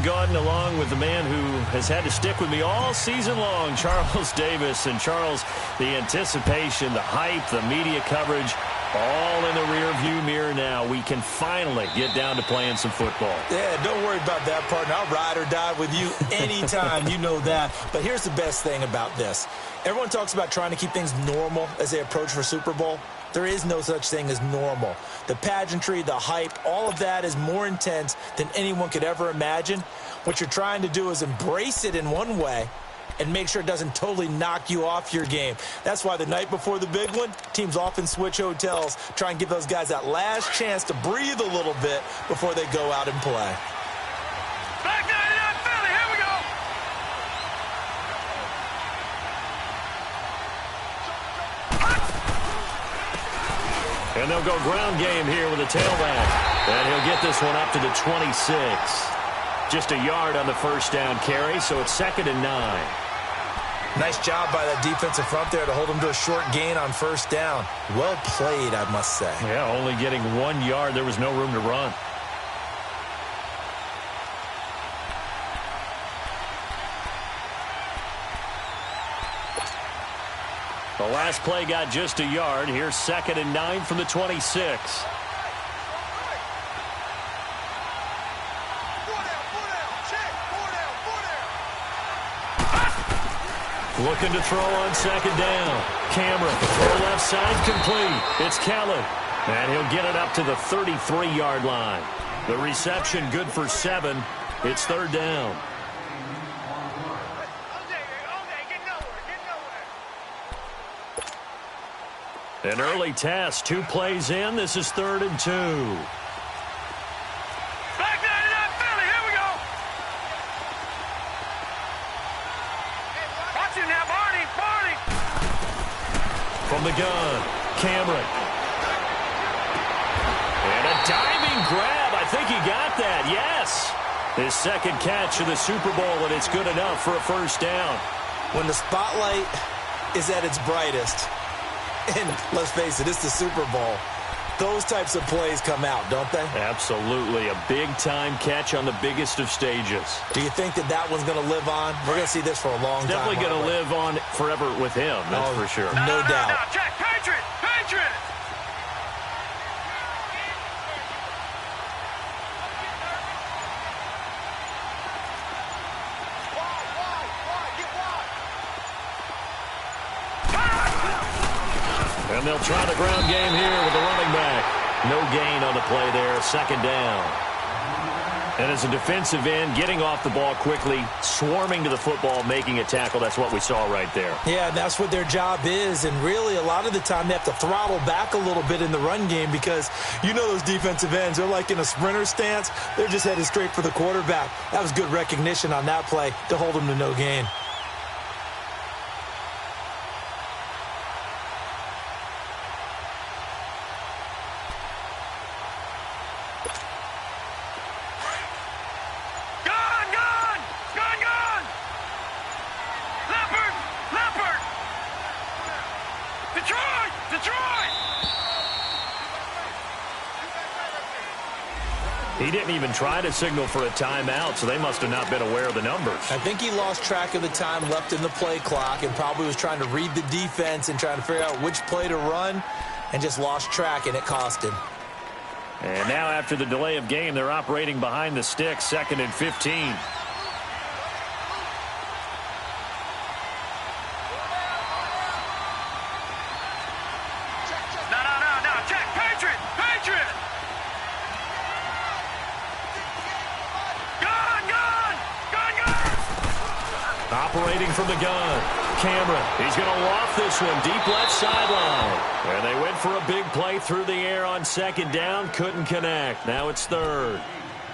Doug Gauden along with the man who has had to stick with me all season long, Charles Davis. And Charles, the anticipation, the hype, the media coverage, all in the rearview mirror now. We can finally get down to playing some football. Yeah, don't worry about that, partner. I'll ride or die with you anytime. You know that. But here's the best thing about this. Everyone talks about trying to keep things normal as they approach for Super Bowl. There is no such thing as normal. The pageantry, the hype, all of that is more intense than anyone could ever imagine. What you're trying to do is embrace it in one way and make sure it doesn't totally knock you off your game. That's why the night before the big one, teams often switch hotels, try and give those guys that last chance to breathe a little bit before they go out and play. Back 99 Philly, here we go. And they'll go ground game here with a tailback. And he'll get this one up to the 26. Just a yard on the first down carry, so it's 2nd and 9. Nice job by that defensive front there to hold them to a short gain on first down. Well played, I must say. Yeah, only getting 1 yard. There was no room to run. The last play got just a yard. Here's 2nd and 9 from the 26. Looking to throw on 2nd down. Cameron, throw left side, complete. It's Kelly. And he'll get it up to the 33-yard line. The reception good for 7. It's 3rd down. An early test, 2 plays in. This is 3rd and 2. Back 99 Philly, here we go. Watch it now, Barney. From the gun, Cameron. And a diving grab. I think he got that, yes. His 2nd catch of the Super Bowl, and it's good enough for a first down. When the spotlight is at its brightest, and let's face it, it's the Super Bowl, those types of plays come out, don't they? Absolutely. A big-time catch on the biggest of stages. Do you think that that one's going to live on? We're going to see this for a long time. Definitely going to live on forever with him, that's for sure. No doubt. Check, Patriot. And they'll try the ground game here with the running back. No gain on the play there, 2nd down. And as a defensive end, getting off the ball quickly, swarming to the football, making a tackle, that's what we saw right there. Yeah, that's what their job is, and really a lot of the time they have to throttle back a little bit in the run game because you know those defensive ends, they're like in a sprinter stance. They're just headed straight for the quarterback. That was good recognition on that play to hold them to no gain. He didn't even try to signal for a timeout, so they must have not been aware of the numbers. I think he lost track of the time left in the play clock and probably was trying to read the defense and trying to figure out which play to run and just lost track, and it cost him. And now after the delay of game, they're operating behind the sticks, 2nd and 15. Operating from the gun, Cameron. He's going to loft this one deep left sideline. And they went for a big play through the air on 2nd down. Couldn't connect. Now it's 3rd.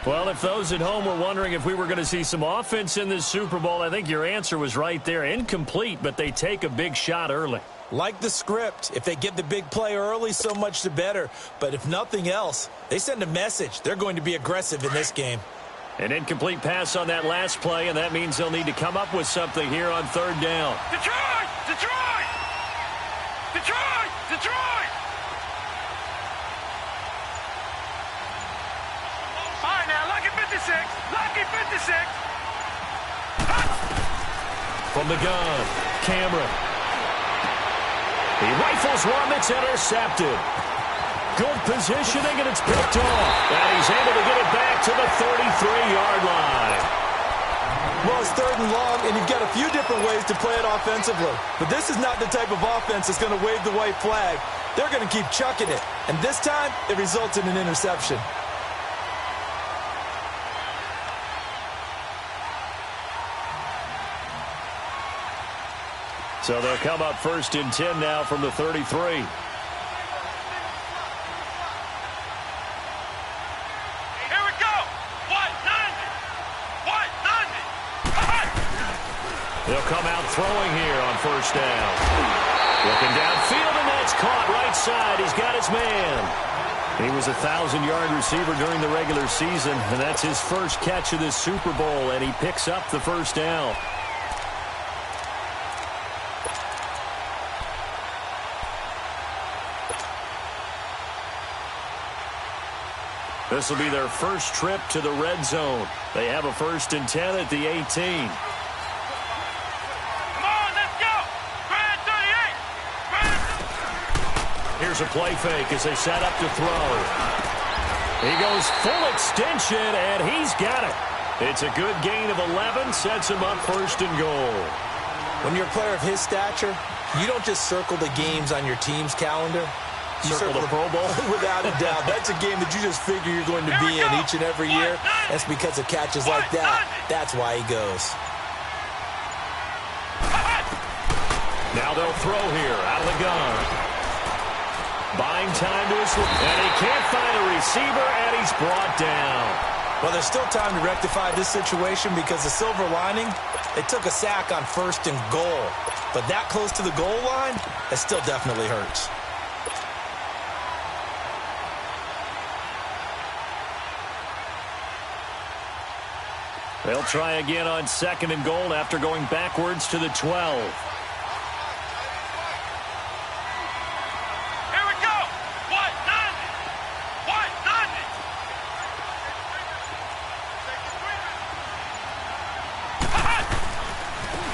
Well, if those at home were wondering if we were going to see some offense in this Super Bowl, I think your answer was right there. Incomplete, but they take a big shot early. Like the script. If they get the big play early, so much the better. But if nothing else, they send a message. They're going to be aggressive in this game. An incomplete pass on that last play, and that means they'll need to come up with something here on 3rd down. Detroit! Detroit! Detroit! Detroit! All right, now, lucky 56. Lucky 56. 26. From the gun, Cameron. He rifles one that's intercepted. Good positioning, and it's picked off. And he's able to get it back to the 33-yard line. Well, it's 3rd and long, and you've got a few different ways to play it offensively. But this is not the type of offense that's going to wave the white flag. They're going to keep chucking it. And this time, it results in an interception. So they'll come up 1st and 10 now from the 33. Here we go. What? They'll come out throwing here on 1st down. Looking downfield, and that's caught right side. He's got his man. He was a 1,000-yard receiver during the regular season, and that's his first catch of this Super Bowl, and he picks up the 1st down. This will be their first trip to the red zone. They have a 1st and 10 at the 18. Come on, let's go. Grand 38. Here's a play fake as they set up to throw. He goes full extension, and he's got it. It's a good gain of 11, sets him up 1st and goal. When you're a player of his stature, you don't just circle the games on your team's calendar. You circle the Pro Bowl? Without a doubt. That's a game that you just figure you're going to be in each and every year. That's because of catches like that. That's why he goes. Now they'll throw here out of the gun. Buying time to his... And he can't find a receiver, and he's brought down. Well, there's still time to rectify this situation because the silver lining, it took a sack on 1st and goal. But that close to the goal line, it still definitely hurts. They'll try again on 2nd and goal after going backwards to the 12. Here we go. What?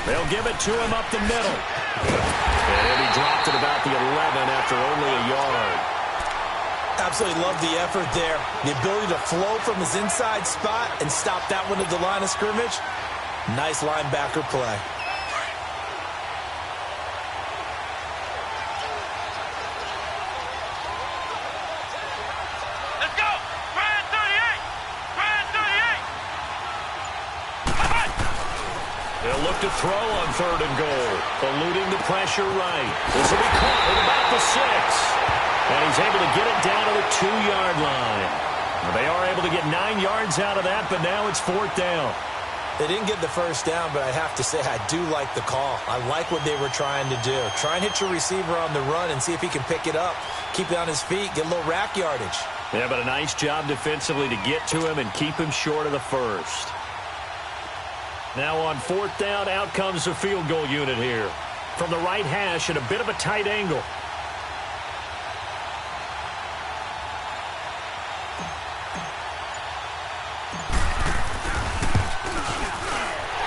They'll give it to him up the middle. And he dropped it about the 11 after only a yard. Absolutely love the effort there. The ability to flow from his inside spot and stop that one at the line of scrimmage. Nice linebacker play. Let's go. Grand 38. Grand 38. They'll look to throw on 3rd and goal. Eluding the pressure right. This will be caught at about the 6. And he's able to get it down to the 2-yard line. They are able to get 9 yards out of that, but now it's 4th down. They didn't get the 1st down, but I have to say I do like the call. I like what they were trying to do. Try and hit your receiver on the run and see if he can pick it up. Keep it on his feet, get a little rack yardage. Yeah, but a nice job defensively to get to him and keep him short of the 1st. Now on 4th down, out comes the field goal unit here. From the right hash at a bit of a tight angle.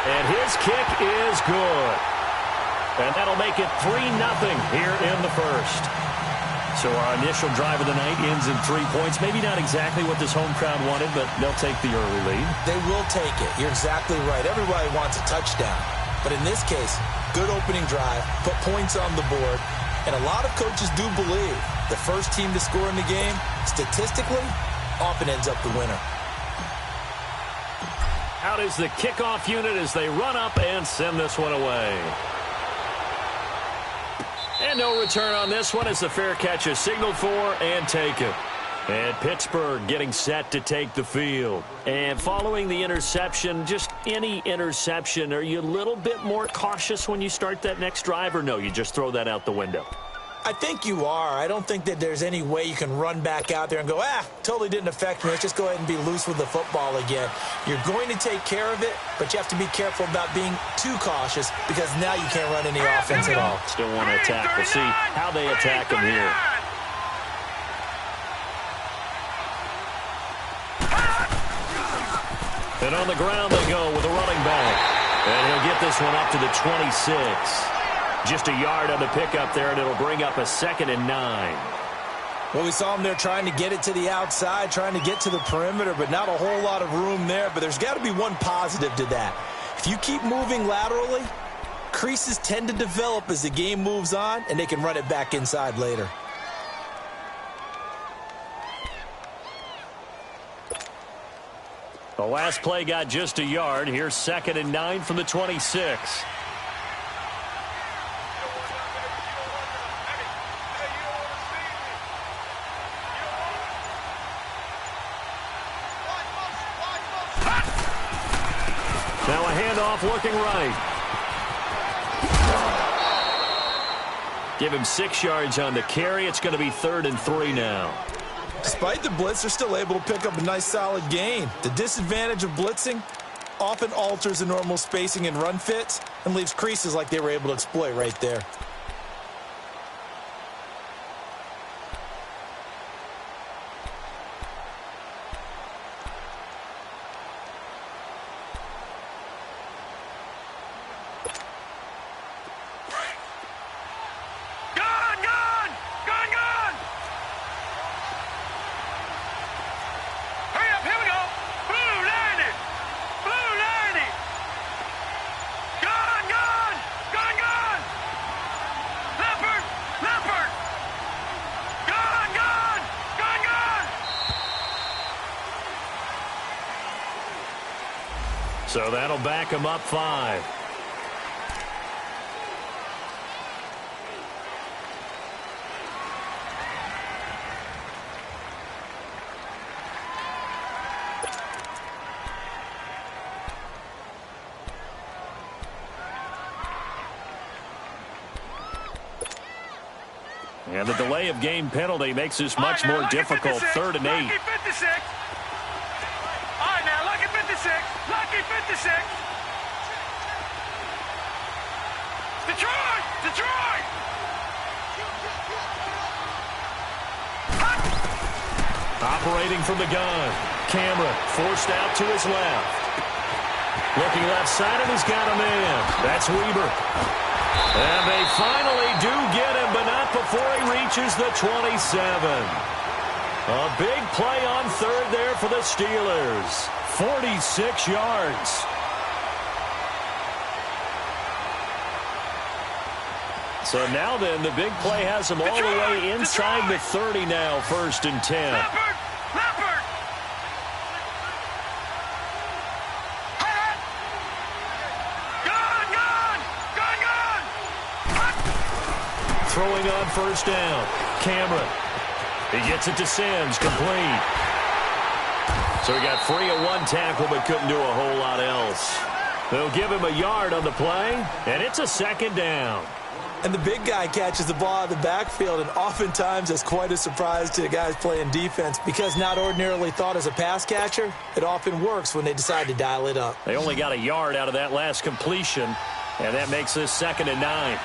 And his kick is good. And that'll make it 3-0 here in the 1st. So our initial drive of the night ends in 3 points. Maybe not exactly what this home crowd wanted, but they'll take the early lead. They will take it. You're exactly right. Everybody wants a touchdown. But in this case, good opening drive, put points on the board. And a lot of coaches do believe the first team to score in the game, statistically, often ends up the winner. Out is the kickoff unit as they run up and send this one away. And no return on this one as the fair catch is signaled for and taken. And Pittsburgh getting set to take the field. And following the interception, just any interception, are you a little bit more cautious when you start that next drive, or no, you just throw that out the window? I think you are. I don't think that there's any way you can run back out there and go, totally didn't affect me. Let's just go ahead and be loose with the football again. You're going to take care of it, but you have to be careful about being too cautious because now you can't run any offense at all. Still want to attack. We'll see how they attack him here. And on the ground they go with a running back. And he'll get this one up to the 26. Just a yard on the pickup there, and it'll bring up a 2nd and 9. Well, we saw him there trying to get it to the outside, trying to get to the perimeter, but not a whole lot of room there. But there's got to be one positive to that. If you keep moving laterally, creases tend to develop as the game moves on, and they can run it back inside later. The last play got just a yard. Here's 2nd and 9 from the 26. Now a handoff looking right. Give him 6 yards on the carry. It's going to be 3rd and 3 now. Despite the blitz, they're still able to pick up a nice solid gain. The disadvantage of blitzing often alters the normal spacing and run fits and leaves creases like they were able to exploit right there. So that'll back him up 5. And the delay of game penalty makes this much more difficult. 3rd and 8. Lucky 56. Detroit! Detroit! Operating from the gun. Camera forced out to his left. Looking left side, and he's got a man. That's Weber. And they finally do get him, but not before he reaches the 27. A big play on 3rd there for the Steelers. 46 yards. So now then, the big play has him all the way inside the 30 now, 1st and 10. Leopard! Gun! Throwing on 1st down. Cameron. He gets it to Sims, complete. So he got free of 1 tackle, but couldn't do a whole lot else. They'll give him a yard on the play, and it's a 2nd down. And the big guy catches the ball out of the backfield, and oftentimes it's quite a surprise to the guys playing defense because not ordinarily thought as a pass catcher, it often works when they decide to dial it up. They only got a yard out of that last completion, and that makes this 2nd and 9.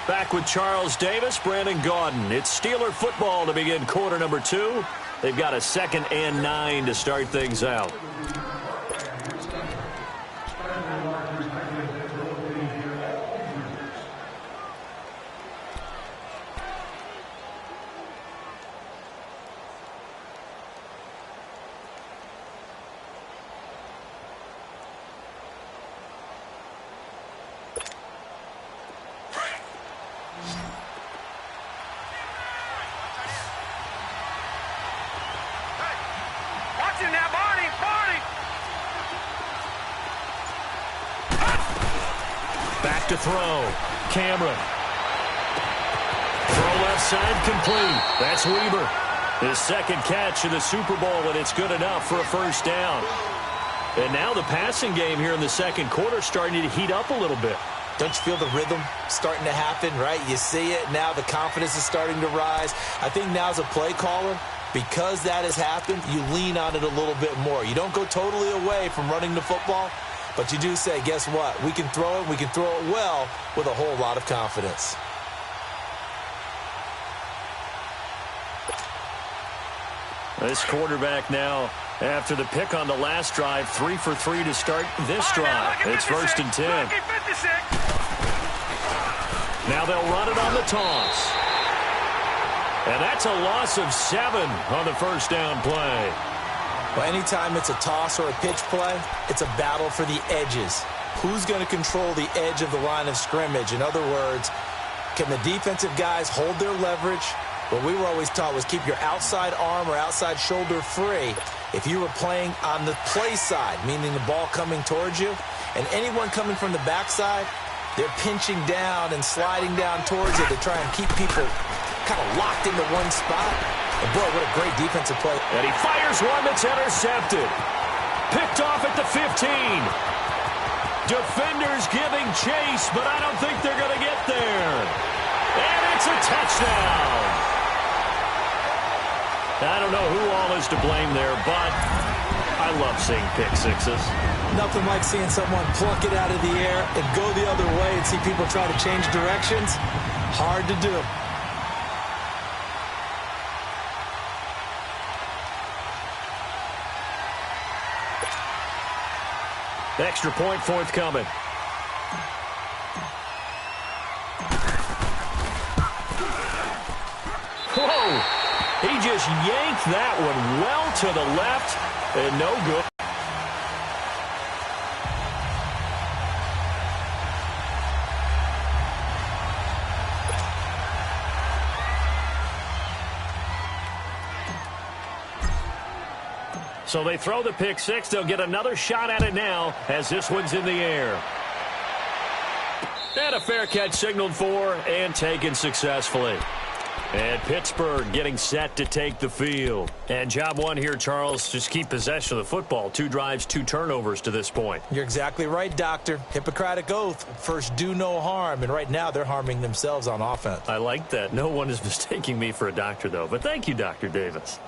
Back with Charles Davis, Brandon Gaudin. It's Steeler football to begin quarter number 2. They've got a 2nd and 9 to start things out. Back to throw. Cameron. Throw left side complete. That's Weber. His 2nd catch in the Super Bowl, and it's good enough for a 1st down. And now the passing game here in the 2nd quarter starting to heat up a little bit. Don't you feel the rhythm starting to happen, right? You see it. Now the confidence is starting to rise. I think now as a play caller, because that has happened, you lean on it a little bit more. You don't go totally away from running the football, but you do say, guess what? We can throw it. We can throw it well with a whole lot of confidence. This quarterback now After the pick on the last drive, 3 for 3 to start this drive. It's 1st and 10. Now they'll run it on the toss. And that's a loss of 7 on the first down play. Well, anytime it's a toss or a pitch play, it's a battle for the edges. Who's going to control the edge of the line of scrimmage? In other words, can the defensive guys hold their leverage? What we were always taught was keep your outside arm or outside shoulder free if you were playing on the play side, meaning the ball coming towards you. And anyone coming from the backside, they're pinching down and sliding down towards it to try and keep people kind of locked into one spot. And boy, what a great defensive play. And he fires one that's intercepted. Picked off at the 15. Defenders giving chase, but I don't think they're going to get there. And it's a touchdown. I don't know who all is to blame there, but I love seeing pick sixes. Nothing like seeing someone pluck it out of the air and go the other way and see people try to change directions. Hard to do. Extra point forthcoming. Whoa! He just yanked that one well to the left and no good. So they throw the pick six. They'll get another shot at it now as this one's in the air. And a fair catch signaled for and taken successfully. And Pittsburgh getting set to take the field. And job one here, Charles, just keep possession of the football. 2 drives, 2 turnovers to this point. You're exactly right, Doctor. Hippocratic oath. First, do no harm. And right now, they're harming themselves on offense. I like that. No one is mistaking me for a doctor, though. But thank you, Dr. Davis.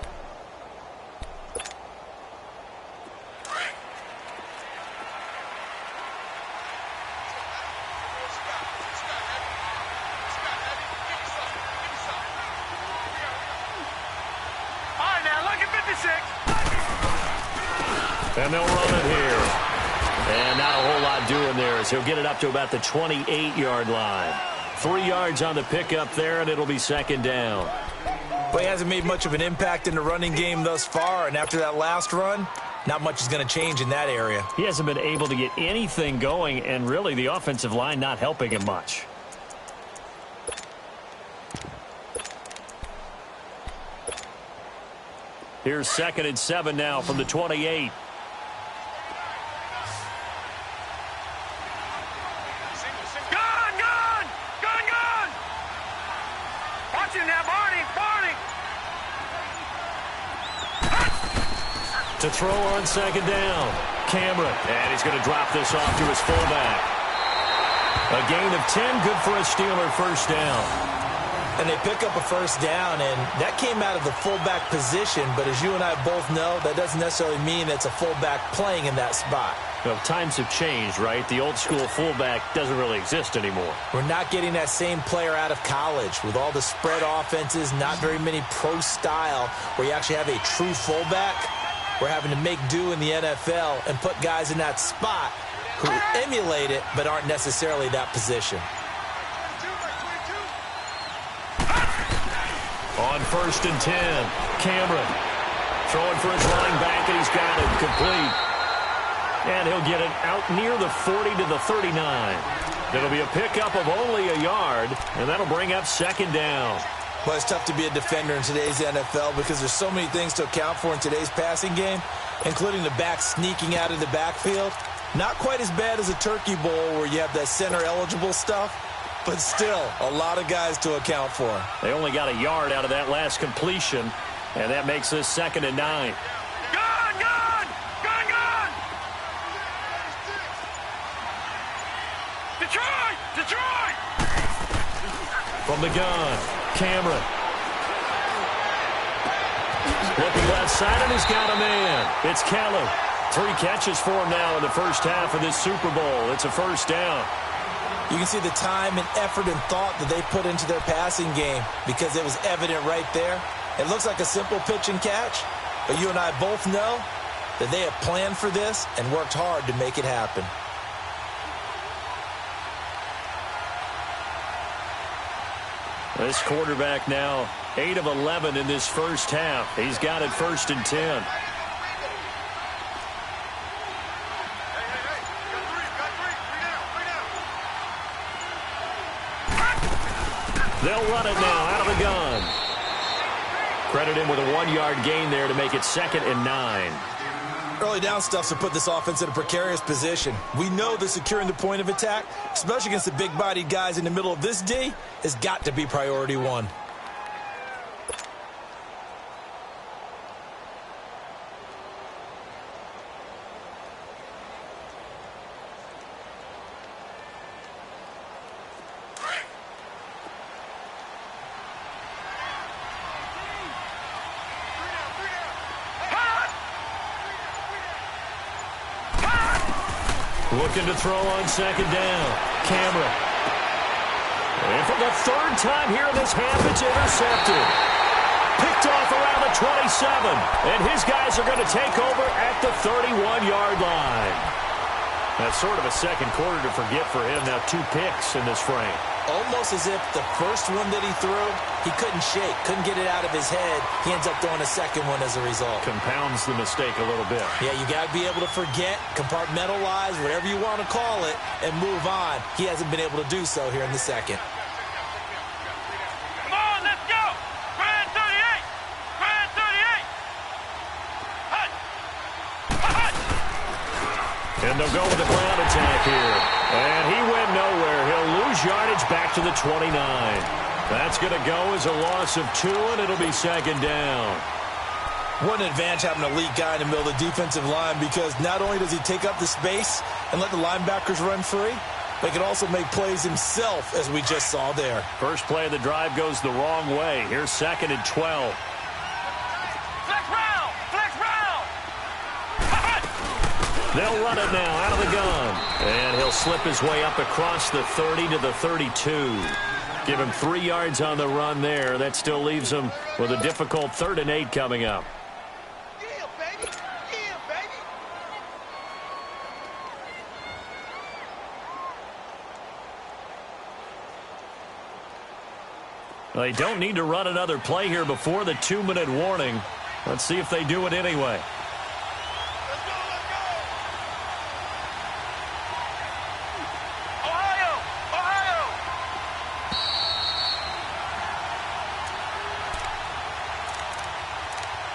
And they'll run it here. And not a whole lot doing there as he'll get it up to about the 28-yard line. 3 yards on the pickup there, and it'll be 2nd down. Well, he hasn't made much of an impact in the running game thus far, and after that last run, not much is going to change in that area. He hasn't been able to get anything going, and really the offensive line not helping him much. Here's 2nd and 7 now from the 28. To throw on 2nd down. Cameron. And he's going to drop this off to his fullback. A gain of 10, good for a Steeler first down. And they pick up a first down, and that came out of the fullback position. But as you and I both know, that doesn't necessarily mean it's a fullback playing in that spot. Well, times have changed, right? The old school fullback doesn't really exist anymore. We're not getting that same player out of college. With all the spread offenses, not very many pro style where you actually have a true fullback. We're having to make do in the NFL and put guys in that spot who emulate it but aren't necessarily that position. On 1st and 10, Cameron throwing for his running back, and he's got it complete. And he'll get it out near the 40 to the 39. It'll be a pickup of only a yard, and that'll bring up 2nd down. Well, it's tough to be a defender in today's NFL because there's so many things to account for in today's passing game, including the back sneaking out of the backfield. Not quite as bad as a turkey bowl where you have that center-eligible stuff, but still a lot of guys to account for. They only got a yard out of that last completion, and that makes this 2nd and 9. Gun! Gun! Gun! Gun! Detroit! Detroit! From the gun, Cameron. Looking left side, and he's got a man. It's Keller. 3 catches for him now in the first half of this Super Bowl. It's a first down. You can see the time and effort and thought that they put into their passing game because it was evident right there. It looks like a simple pitch and catch, but you and I both know that they have planned for this and worked hard to make it happen. This quarterback now 8 of 11 in this first half. He's got it 1st and 10. They'll run it now out of the gun. Credit him with a 1-yard gain there to make it 2nd and 9. Early down stuffs to put this offense in a precarious position. We know that securing the point of attack, especially against the big-bodied guys in the middle of this D, has got to be priority one. Looking to throw on 2nd down. Camera. And for the 3rd time here in this half, it's intercepted. Picked off around the 27. And his guys are going to take over at the 31-yard line. That's sort of a second quarter to forget for him. Now 2 picks in this frame. Almost as if the first one that he threw, he couldn't shake, couldn't get it out of his head. He ends up throwing a second one as a result. Compounds the mistake a little bit. Yeah, you got to be able to forget, compartmentalize, whatever you want to call it, and move on. He hasn't been able to do so here in the second. Come on, let's go! Grand 38! Grand 38! Hut! Hut! And they'll go with the ground attack here. And he went nowhere. He'll lose yardage back to the 29. That's going to go as a loss of 2, and it'll be 2nd down. What an advantage having an elite guy in the middle of the defensive line, because not only does he take up the space and let the linebackers run free, but he can also make plays himself, as we just saw there. First play of the drive goes the wrong way. Here's 2nd and 12. Flex round! Flex round! They'll run it now out of the gun. And he'll slip his way up across the 30 to the 32. Give him 3 yards on the run there. That still leaves him with a difficult 3rd and 8 coming up. Yeah, baby! Yeah, baby! They don't need to run another play here before the 2-minute warning. Let's see if they do it anyway. Let's go! Ohio! Ohio!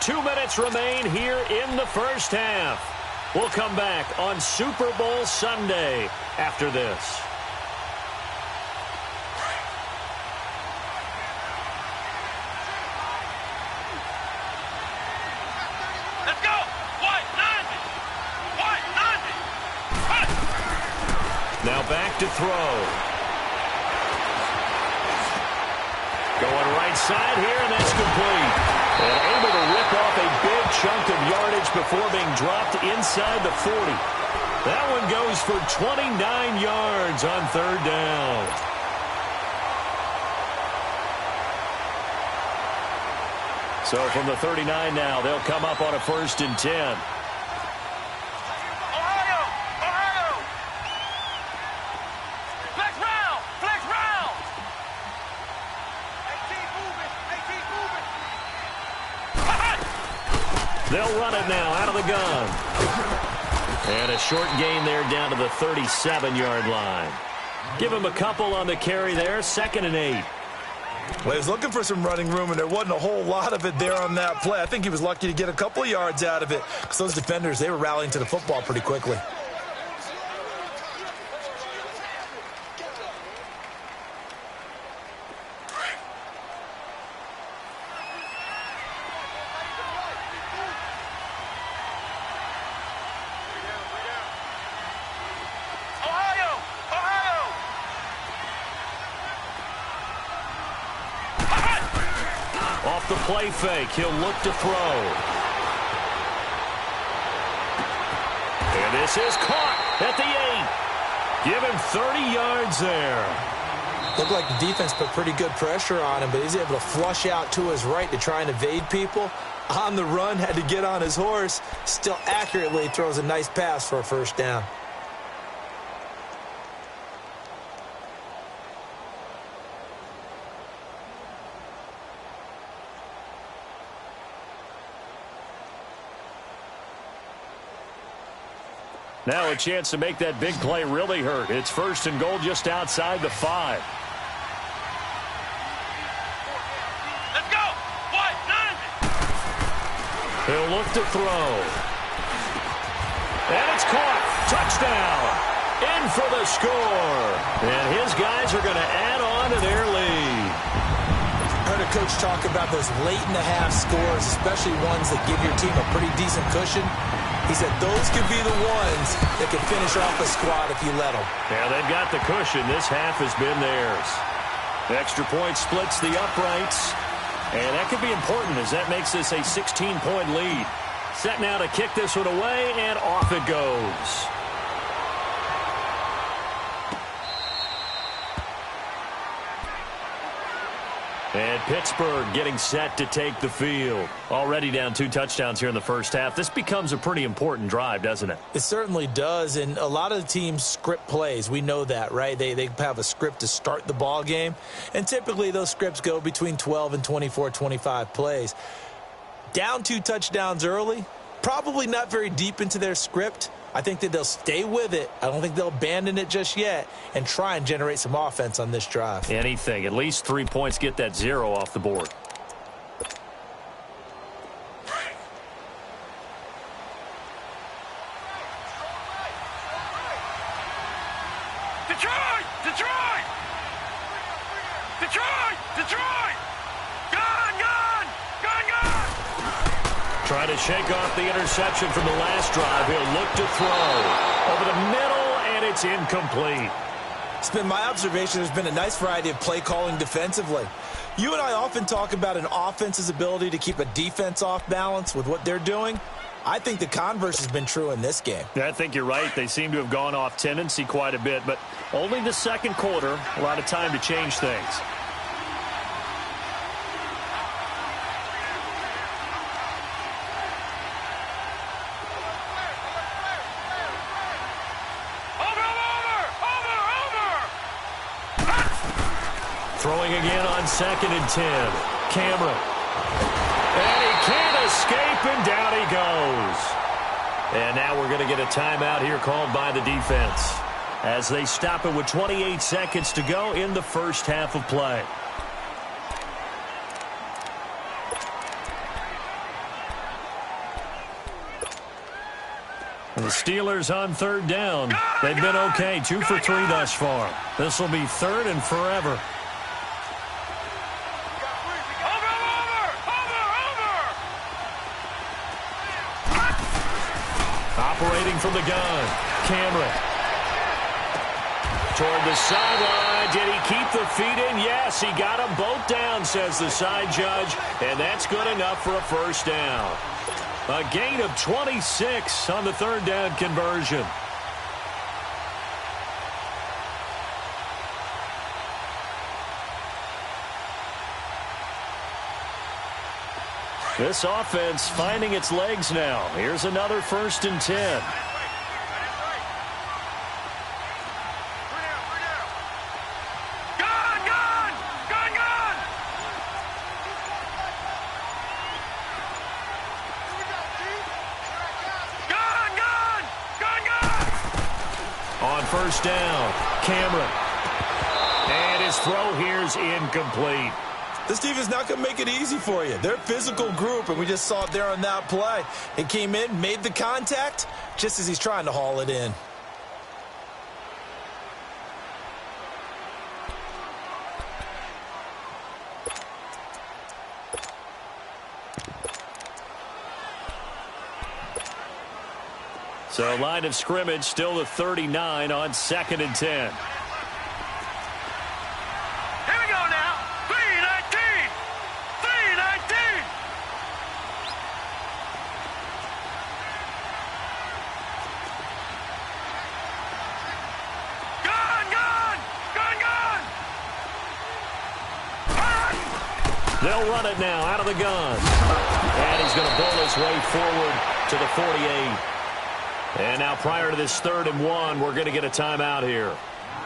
2 minutes remain here in the first half. We'll come back on Super Bowl Sunday after this. Let's go! White 90! White 90! Hut! Now back to throw. Going right side here, and that's complete. And able to rip off a big chunk of yardage before being dropped inside the 40. That one goes for 29 yards on 3rd down. So from the 39 now, they'll come up on a 1st and 10. Ohio! Ohio! Flex round! Flex round! 18 moving! 18 moving! They'll run it now out of the gun. And a short gain there down to the 37-yard line. Give him a couple on the carry there, 2nd and 8. Well, he was looking for some running room, and there wasn't a whole lot of it there on that play. I think he was lucky to get a couple of yards out of it, because those defenders, they were rallying to the football pretty quickly. Ohio! Ohio! Off the play fake, he'll look to throw. And this is caught at the 8. Give him 30 yards there. Looked like the defense put pretty good pressure on him, but he's able to flush out to his right to try and evade people. On the run, had to get on his horse. Still accurately throws a nice pass for a first down. Now a chance to make that big play really hurt. It's 1st and goal just outside the 5. Let's go. What? He'll look to throw. And it's caught. Touchdown. In for the score. And his guys are going to add on to their lead. Heard a coach talk about those late-in-the-half scores, especially ones that give your team a pretty decent cushion. He said those could be the ones that can finish off a squad if you let them. Yeah, they've got the cushion. This half has been theirs. The extra point splits the uprights. And that could be important as that makes this a 16-point lead. Set now to kick this one away, and off it goes. And Pittsburgh getting set to take the field. Already down 2 touchdowns here in the first half. This becomes a pretty important drive, doesn't it? It certainly does, and a lot of the teams script plays. We know that, right? They have a script to start the ball game, and typically those scripts go between 12 and 24, 25 plays. Down 2 touchdowns early, probably not very deep into their script. I think that they'll stay with it. I don't think they'll abandon it just yet and try and generate some offense on this drive. Anything. At least 3 points, get that 0 off the board. Detroit! Detroit! Detroit! Detroit! Gone! Gone! Gone! Gone! Trying to shake off the interception from the last drive. He'll look to throw. Over the middle, and it's incomplete. It's been my observation there's been a nice variety of play calling defensively. You and I often talk about an offense's ability to keep a defense off balance with what they're doing. I think the converse has been true in this game. I think you're right. They seem to have gone off tendency quite a bit, but only the second quarter. A lot of time to change things. Throwing again on 2nd and 10. Cameron. And he can't escape, and down he goes. And now we're going to get a timeout here called by the defense as they stop it with 28 seconds to go in the first half of play. And the Steelers on 3rd down. They've been okay, 2 for 3 thus far. This will be 3rd and forever. Operating from the gun, Cameron. Toward the sideline. Did he keep the feet in? Yes, he got them both down, says the side judge. And that's good enough for a first down. A gain of 26 on the 3rd down conversion. This offense finding its legs now. Here's another 1st and 10. On 1st down, Cameron. And his throw here's incomplete. This defense not going to make it easy for you. They're a physical group, and we just saw it there on that play. It came in, made the contact, just as he's trying to haul it in. So line of scrimmage still the 39 on 2nd and 10. They'll run it now out of the gun. And he's going to bull his way forward to the 48. And now prior to this 3rd and 1, we're going to get a timeout here,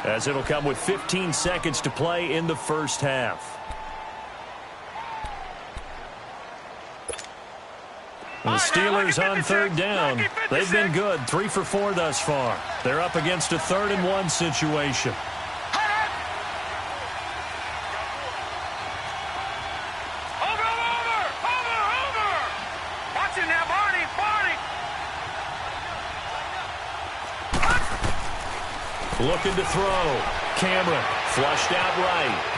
as it'll come with 15 seconds to play in the first half. The Steelers on 3rd down. They've been good, 3 for 4 thus far. They're up against a 3rd and 1 situation. Looking to throw. Cameron flushed out right.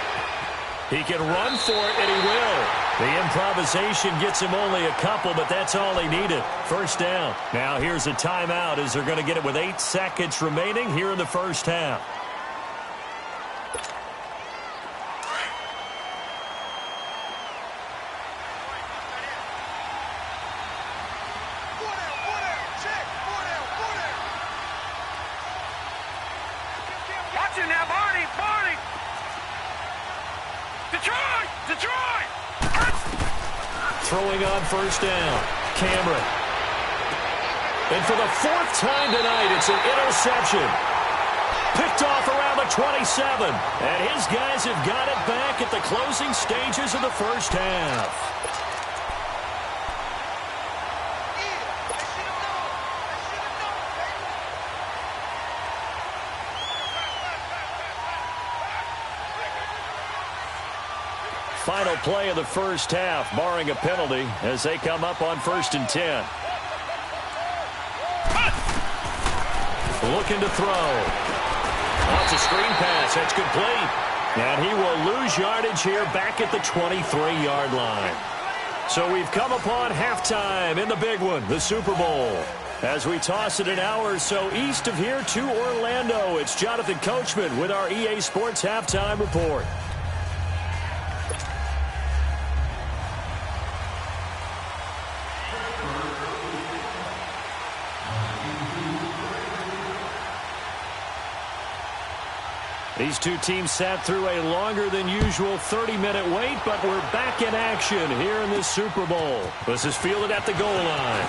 He can run for it, and he will. The improvisation gets him only a couple, but that's all he needed. First down. Now here's a timeout as they're going to get it with 8 seconds remaining here in the first half. Throwing on first down. Cameron. And for the 4th time tonight, it's an interception. Picked off around the 27. And his guys have got it back at the closing stages of the first half. Final play of the first half, barring a penalty, as they come up on 1st and 10. Looking to throw. Wants a screen pass. That's complete. And he will lose yardage here back at the 23-yard line. So we've come upon halftime in the big one, the Super Bowl. As we toss it an hour or so east of here to Orlando, it's Jonathan Coachman with our EA Sports Halftime Report. These two teams sat through a longer than usual 30-minute wait, but we're back in action here in this Super Bowl. This is fielded at the goal line.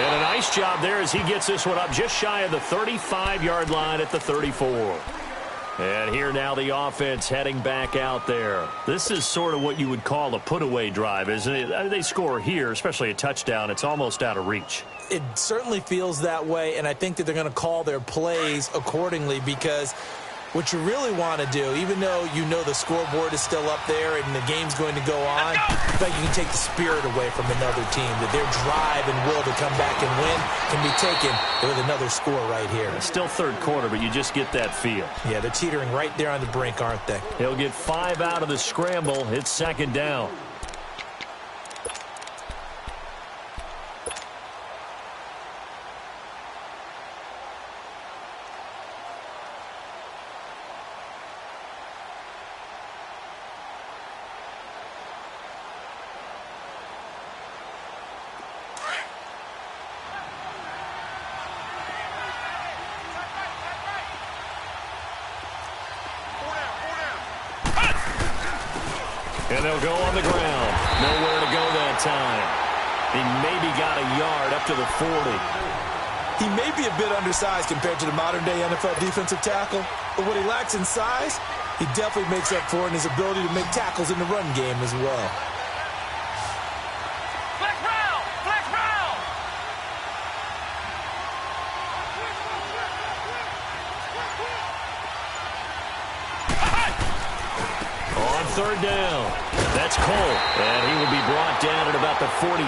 And a nice job there as he gets this one up just shy of the 35-yard line at the 34. And here now the offense heading back out there. This is sort of what you would call a put-away drive, isn't it? I mean, they score here, especially a touchdown. It's almost out of reach. It certainly feels that way, and I think that they're going to call their plays accordingly, because what you really want to do, even though you know the scoreboard is still up there and the game's going to go on, I think you can take the spirit away from another team, that their drive and will to come back and win can be taken with another score right here. It's still 3rd quarter, but you just get that feel. Yeah, they're teetering right there on the brink, aren't they? He'll get 5 out of the scramble. It's 2nd down. And they'll go on the ground. Nowhere to go that time. He maybe got a yard up to the 40. He may be a bit undersized compared to the modern-day NFL defensive tackle, but what he lacks in size, he definitely makes up for in his ability to make tackles in the run game as well. Flex round! Flex round! On 3rd down. That's Cole. And he will be brought down at about the 43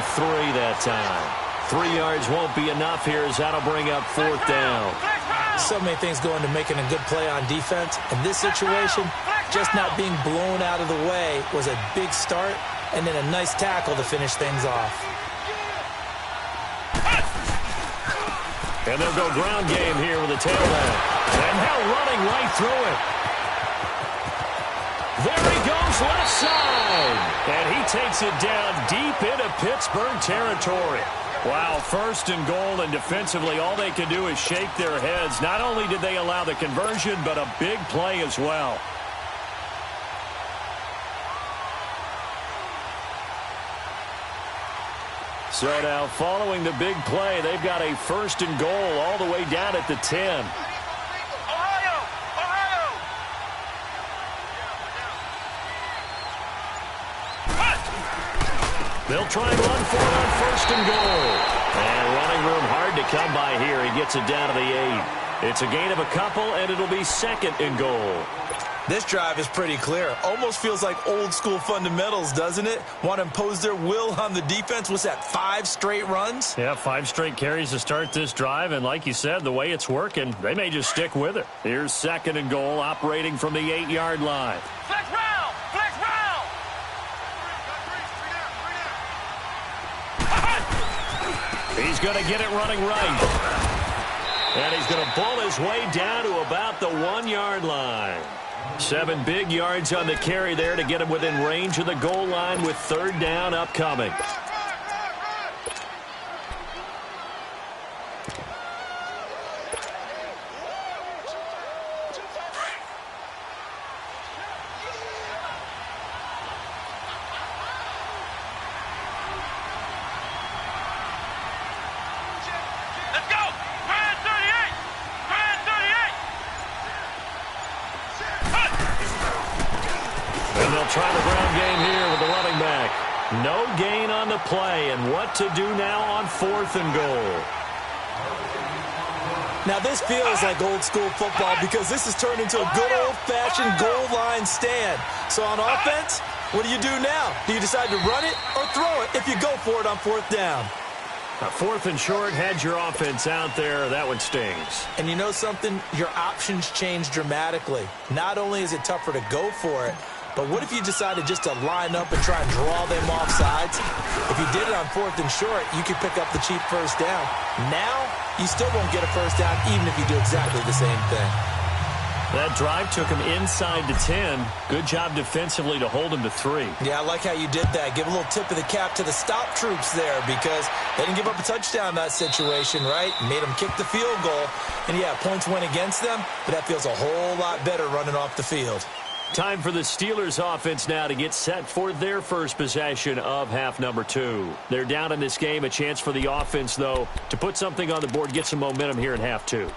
that time. 3 yards won't be enough here as that'll bring up 4th down. So many things go into making a good play on defense. In this situation, just not being blown out of the way was a big start, and then a nice tackle to finish things off. And they'll go ground game here with a tailback. And now running right through it. There he goes left side. And he takes it down deep into Pittsburgh territory. Wow, 1st and goal, and defensively all they can do is shake their heads. Not only did they allow the conversion, but a big play as well. So now following the big play, they've got a 1st and goal all the way down at the 10. They'll try and run for it on 1st and goal. And running room hard to come by here. He gets it down to the 8. It's a gain of a couple, and it'll be 2nd and goal. This drive is pretty clear. Almost feels like old school fundamentals, doesn't it? Want to impose their will on the defense. What's that, 5 straight runs? Yeah, 5 straight carries to start this drive. And like you said, the way it's working, they may just stick with it. Here's 2nd and goal, operating from the 8-yard line. Flex round! Flex round! He's going to get it running right. And he's going to bull his way down to about the 1-yard line. 7 big yards on the carry there to get him within range of the goal line with 3rd down upcoming. Let's go! Brand 38! Brand 38! And they'll try the ground game here with the running back. No gain on the play, and what to do now on 4th and goal. Now, this feels like old school football because this has turned into a good old-fashioned goal line stand. So on offense, what do you do now? Do you decide to run it or throw it if you go for it on 4th down? A 4th and short, had your offense out there. That one stings. And you know something? Your options change dramatically. Not only is it tougher to go for it, but what if you decided just to line up and try and draw them off sides? If you did it on 4th and short, you could pick up the cheap 1st down. Now, you still won't get a 1st down even if you do exactly the same thing. That drive took him inside to 10. Good job defensively to hold him to 3. Yeah, I like how you did that. Give a little tip of the cap to the stop troops there because they didn't give up a touchdown in that situation, right? Made them kick the field goal. And, yeah, points went against them, but that feels a whole lot better running off the field. Time for the Steelers offense now to get set for their first possession of half number 2. They're down in this game. A chance for the offense, though, to put something on the board, get some momentum here in half 2.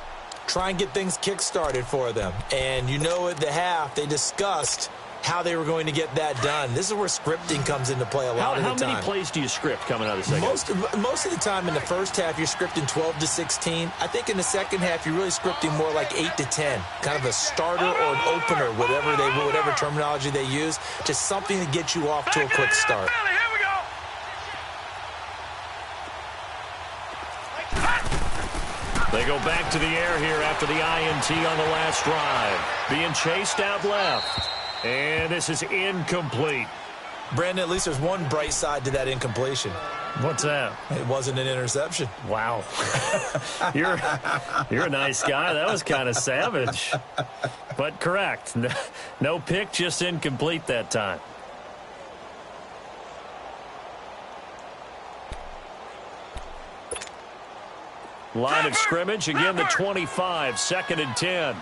Try and get things kick-started for them. And you know at the half, they discussed how they were going to get that done. This is where scripting comes into play a lot of the time. How many plays do you script coming out of the second? Most of the time in the first half, you're scripting 12 to 16. I think in the second half, you're really scripting more like 8 to 10. Kind of a starter or an opener, whatever terminology they use. Just something to get you off to a quick start. They go back to the air here after the INT on the last drive. Being chased out left. And this is incomplete. Brandon, at least there's one bright side to that incompletion. What's that? It wasn't an interception. Wow. You're a nice guy. That was kind of savage. But correct. No pick, just incomplete that time. Line of scrimmage, again the 25, 2nd and 10.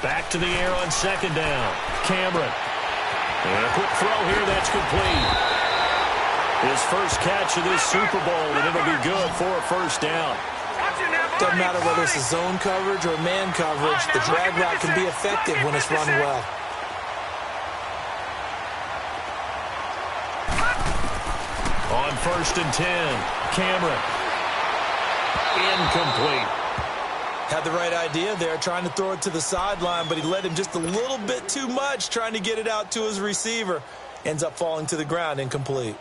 Back to the air on 2nd down. Cameron. And a quick throw here, that's complete. His first catch of this Super Bowl, and it'll be good for a 1st down. Doesn't matter whether it's a zone coverage or man coverage, the drag route can be effective when it's run well. On 1st and 10, Cameron. Incomplete. Had the right idea there, trying to throw it to the sideline, but he led him just a little bit too much, trying to get it out to his receiver. Ends up falling to the ground, incomplete.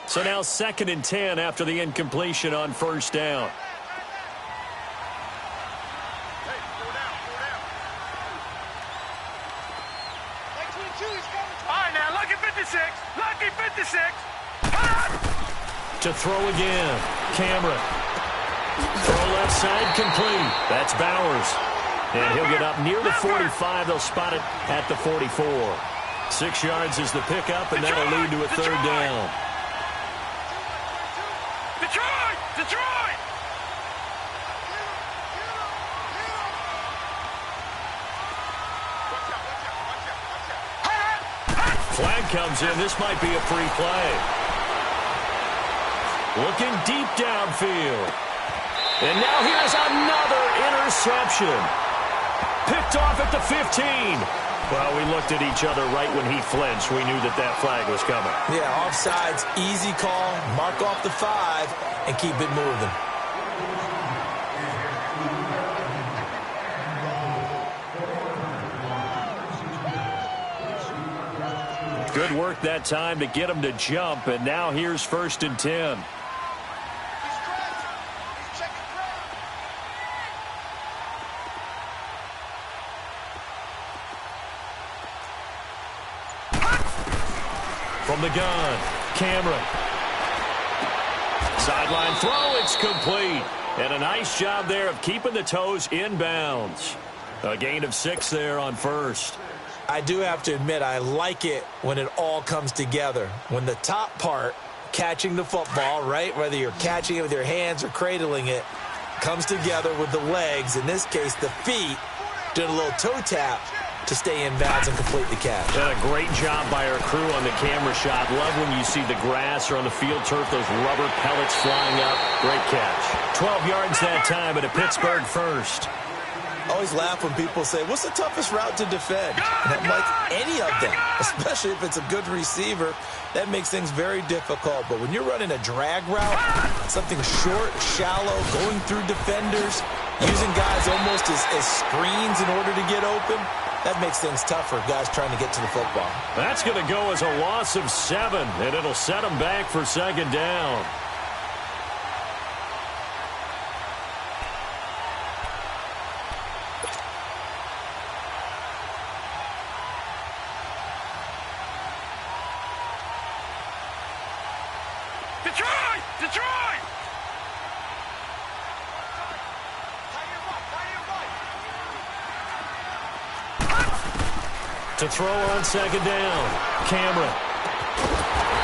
So now 2nd and 10 after the incompletion on 1st down. Lucky 56. To throw again. Cameron. Throw left side complete. That's Bowers. And he'll get up near the 45. They'll spot it at the 44. 6 yards is the pickup, and that'll lead to a 3rd down. Detroit! Flag comes in. This might be a free play. Looking deep downfield. And now here's another interception. Picked off at the 15. Well, we looked at each other right when he flinched. We knew that that flag was coming. Yeah, offsides, easy call. Mark off the 5 and keep it moving. Good work that time to get him to jump, and now here's 1st and 10. From the gun, Cameron. Sideline throw, it's complete. And a nice job there of keeping the toes inbounds. A gain of 6 there on 1st. I do have to admit, I like it when it all comes together. When the top part, catching the football, right, whether you're catching it with your hands or cradling it, comes together with the legs, in this case the feet, doing a little toe tap to stay in bounds and complete the catch. And a great job by our crew on the camera shot. Love when you see the grass or on the field turf, those rubber pellets flying up. Great catch. 12 yards that time at a Pittsburgh first. I always laugh when people say, what's the toughest route to defend? And I'm like, any of them, especially if it's a good receiver. That makes things very difficult. But when you're running a drag route, something short, shallow, going through defenders, using guys almost as screens in order to get open, that makes things tougher, guys trying to get to the football. That's going to go as a loss of 7, and it'll set them back for 2nd down. Detroit! Detroit! To throw on 2nd down, Cameron.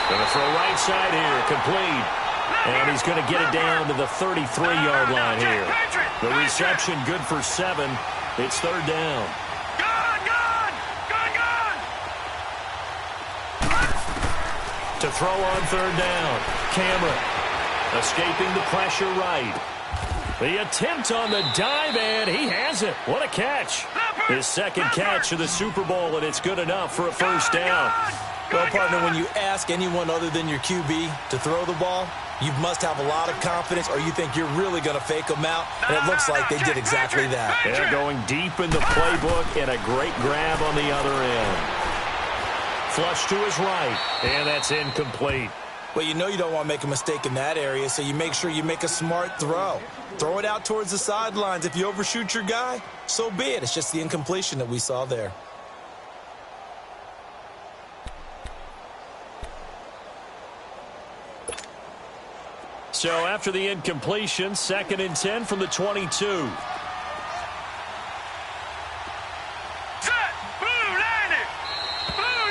Going to throw right side here, complete. And he's going to get it down to the 33-yard line here. The reception good for 7. It's 3rd down. To throw on 3rd down, Cameron. Escaping the pressure right. The attempt on the dive, and he has it. What a catch. His 2nd catch of the Super Bowl, and it's good enough for a 1st down. Well, partner, when you ask anyone other than your QB to throw the ball, you must have a lot of confidence, or you think you're really going to fake them out, and it looks like they did exactly that. They're going deep in the playbook, and a great grab on the other end. Flush to his right, and that's incomplete. Well, you know you don't want to make a mistake in that area, so you make sure you make a smart throw. Throw it out towards the sidelines. If you overshoot your guy, so be it. It's just the incompletion that we saw there. So after the incompletion, 2nd and 10 from the 22.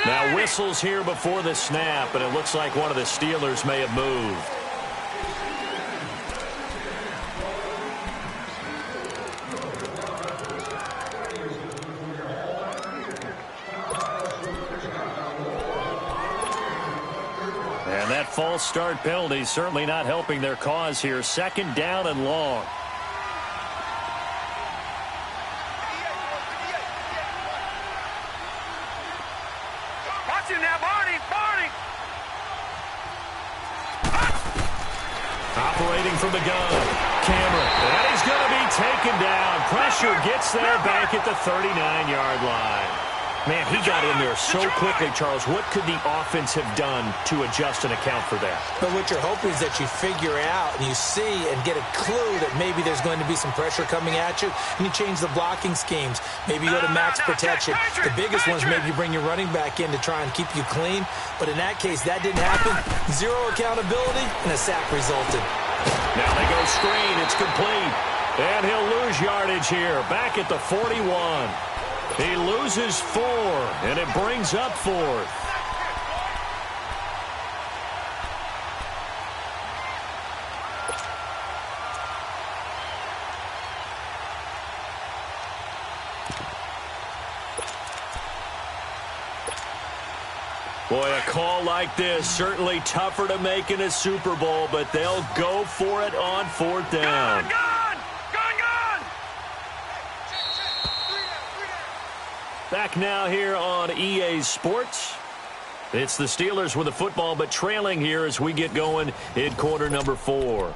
Now whistles here before the snap, and it looks like one of the Steelers may have moved. And that false start penalty certainly not helping their cause here. 2nd down and long. Operating from the gun, Cameron. And he's going to be taken down. Pressure gets there back at the 39-yard line. Man, he got in there so quickly, Charles. What could the offense have done to adjust and account for that? But what you're hoping is that you figure out and you see and get a clue that maybe there's going to be some pressure coming at you, and you change the blocking schemes. Maybe you go to max protection. The biggest ones, maybe you bring your running back in to try and keep you clean. But in that case, that didn't happen. Zero accountability, and a sack resulted. Now they go screen. It's complete. And he'll lose yardage here. Back at the 41. He loses 4, and it brings up 4th. Boy, a call like this, certainly tougher to make in a Super Bowl, but they'll go for it on 4th down. Gone! Back now here on EA Sports. It's the Steelers with the football, but trailing here as we get going in quarter number 4.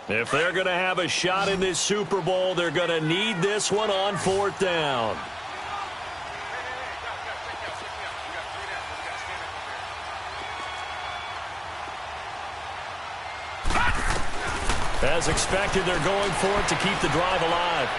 If they're going to have a shot in this Super Bowl, they're going to need this one on 4th down. As expected, they're going for it to keep the drive alive.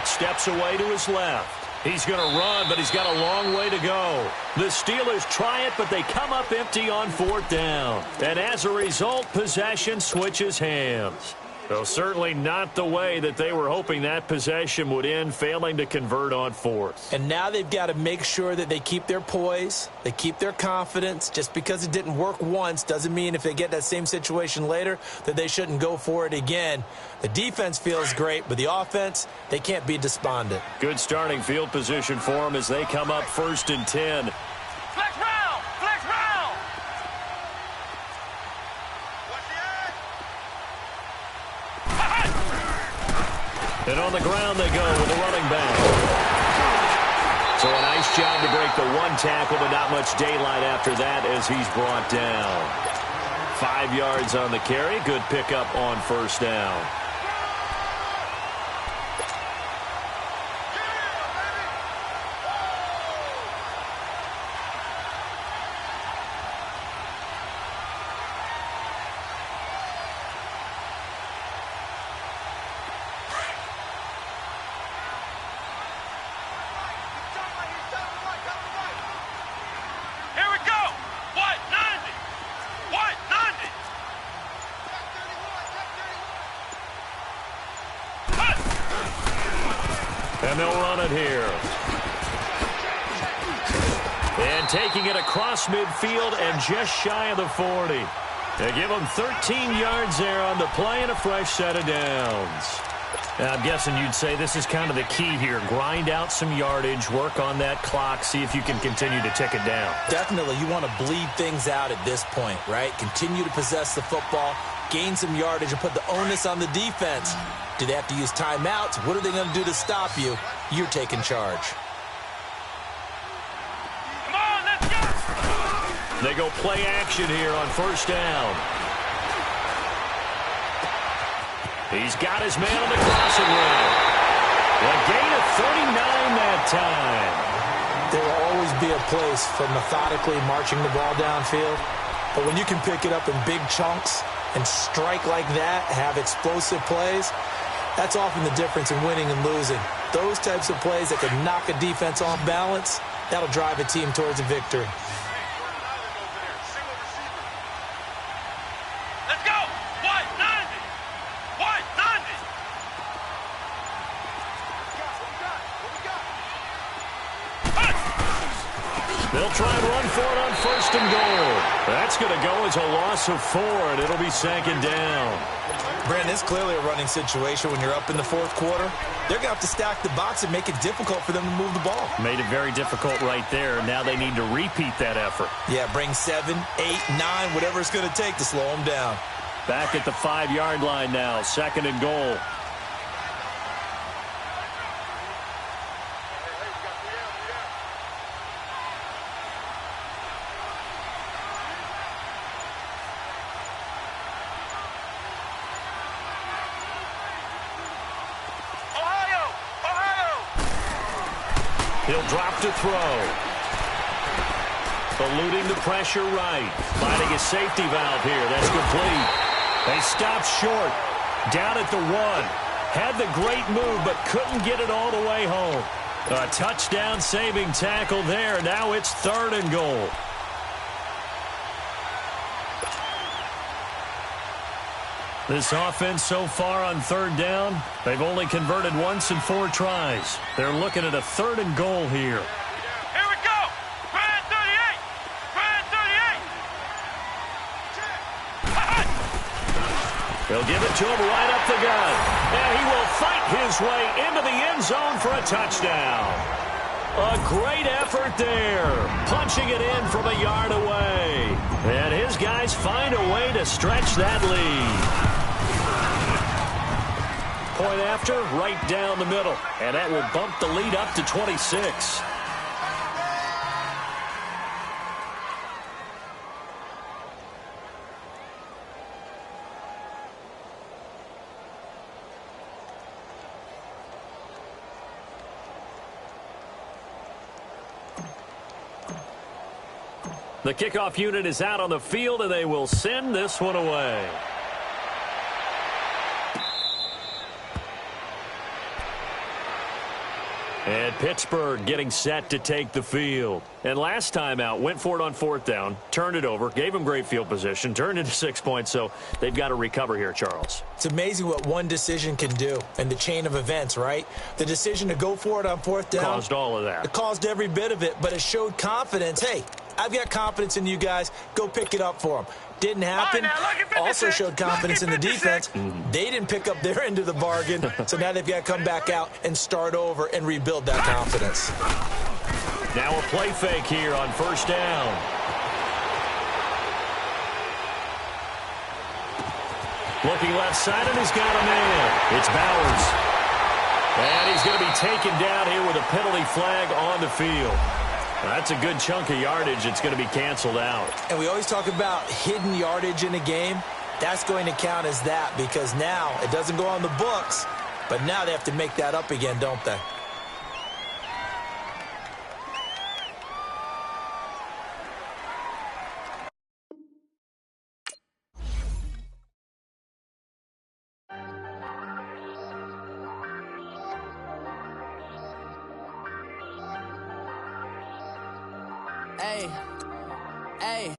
Steps away to his left. He's going to run, but he's got a long way to go. The Steelers try it, but they come up empty on 4th down. And as a result, possession switches hands. Though certainly not the way that they were hoping that possession would end, failing to convert on 4th. And now they've got to make sure that they keep their poise, they keep their confidence. Just because it didn't work once doesn't mean if they get that same situation later that they shouldn't go for it again. The defense feels great, but the offense, they can't be despondent. Good starting field position for them as they come up 1st and 10. Flex round! Flex round! And on the ground they go with the running back. So a nice job to break the one tackle, but not much daylight after that as he's brought down. 5 yards on the carry. Good pickup on 1st down. And they'll run it here. And taking it across midfield and just shy of the 40. They give them 13 yards there on the play and a fresh set of downs. I'm guessing you'd say this is kind of the key here. Grind out some yardage, work on that clock, see if you can continue to tick it down. Definitely, you want to bleed things out at this point, right? Continue to possess the football, gain some yardage, and put the onus on the defense. Do they have to use timeouts? What are they going to do to stop you? You're taking charge. Come on, let's go! They go play action here on 1st down. He's got his man on the crossing route. A gain of 39 that time. There will always be a place for methodically marching the ball downfield. But when you can pick it up in big chunks and strike like that, have explosive plays, that's often the difference in winning and losing. Those types of plays that can knock a defense off balance, that'll drive a team towards a victory. Let's go! White 90! White 90! They'll try and run for it on 1st and goal. That's going to go as a loss of 4, and it'll be 2nd down. Brandon, it's clearly a running situation when you're up in the 4th quarter. They're going to have to stack the box and make it difficult for them to move the ball. Made it very difficult right there. Now they need to repeat that effort. Yeah, bring 7, 8, 9, whatever it's going to take to slow them down. Back at the 5-yard line now, 2nd and goal. He'll drop to throw. Eluding the pressure right. Finding his safety valve here. That's complete. They stopped short. Down at the 1. Had the great move, but couldn't get it all the way home. A touchdown saving tackle there. Now it's 3rd and goal. This offense so far on third down, they've only converted once in 4 tries. They're looking at a 3rd and goal here. Here we go. Man 38. Man 38. They'll give it to him right up the gut. And he will fight his way into the end zone for a touchdown. A great effort there. Punching it in from a yard away. And his guys find a way to stretch that lead. Point after, right down the middle. And that will bump the lead up to 26. The kickoff unit is out on the field, and they will send this one away. And Pittsburgh getting set to take the field. And last time out, went for it on 4th down, turned it over, gave them great field position, turned into 6 points, so they've got to recover here, Charles. It's amazing what one decision can do in the chain of events, right? The decision to go for it on 4th down. Caused all of that. It caused every bit of it, but it showed confidence. Hey, I've got confidence in you guys. Go pick it up for them. Didn't happen. All right, now, look at 56. Also showed confidence in the defense. They didn't pick up their end of the bargain, so now they've got to come back out and start over and rebuild that confidence. Now a play fake here on 1st down. Looking left side, and he's got a man. It's Bowers. And he's going to be taken down here with a penalty flag on the field. That's a good chunk of yardage. It's going to be canceled out. And we always talk about hidden yardage in a game. That's going to count as that because now it doesn't go on the books, but now they have to make that up again, don't they? Hey, hey.